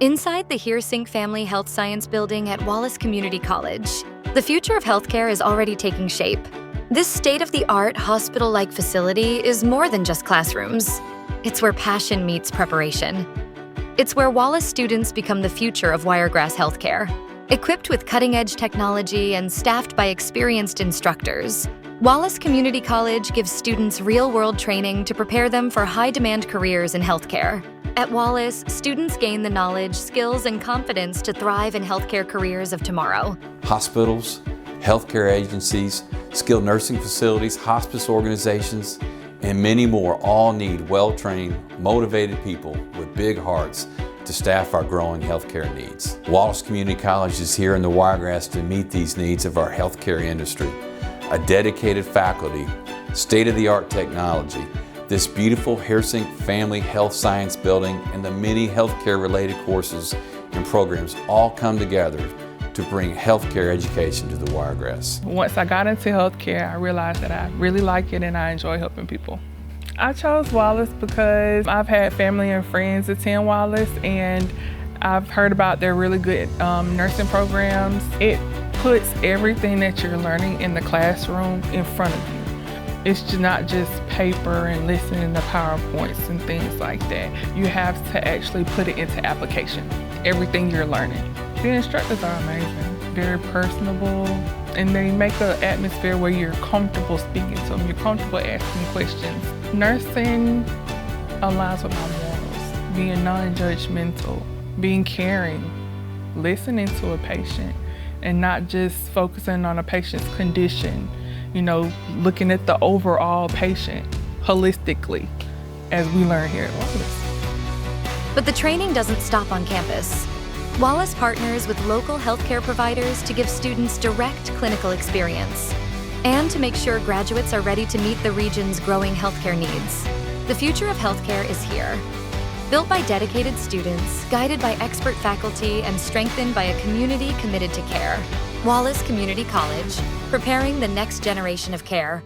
Inside the HereSync Family Health Science Building at Wallace Community College, the future of healthcare is already taking shape. This state-of-the-art hospital-like facility is more than just classrooms. It's where passion meets preparation. It's where Wallace students become the future of Wiregrass healthcare. Equipped with cutting-edge technology and staffed by experienced instructors, Wallace Community College gives students real-world training to prepare them for high-demand careers in healthcare. At Wallace, students gain the knowledge, skills, and confidence to thrive in healthcare careers of tomorrow. Hospitals, healthcare agencies, skilled nursing facilities, hospice organizations, and many more all need well-trained, motivated people with big hearts to staff our growing healthcare needs. Wallace Community College is here in the Wiregrass to meet these needs of our healthcare industry. A dedicated faculty, state-of-the-art technology, this beautiful HereSync Family Health Science Building, and the many healthcare-related courses and programs all come together to bring healthcare education to the Wiregrass. Once I got into healthcare, I realized that I really like it and I enjoy helping people. I chose Wallace because I've had family and friends attend Wallace, and I've heard about their really good nursing programs. It puts everything that you're learning in the classroom in front of you. It's just not just paper and listening to PowerPoints and things like that. You have to actually put it into application, everything you're learning. The instructors are amazing, very personable, and they make an atmosphere where you're comfortable speaking to them, you're comfortable asking questions. Nursing aligns with my morals, being non-judgmental, being caring, listening to a patient, and not just focusing on a patient's condition, looking at the overall patient holistically, as we learn here at Wallace. But the training doesn't stop on campus. Wallace partners with local healthcare providers to give students direct clinical experience and to make sure graduates are ready to meet the region's growing healthcare needs. The future of healthcare is here. Built by dedicated students, guided by expert faculty, and strengthened by a community committed to care. Wallace Community College, preparing the next generation of care.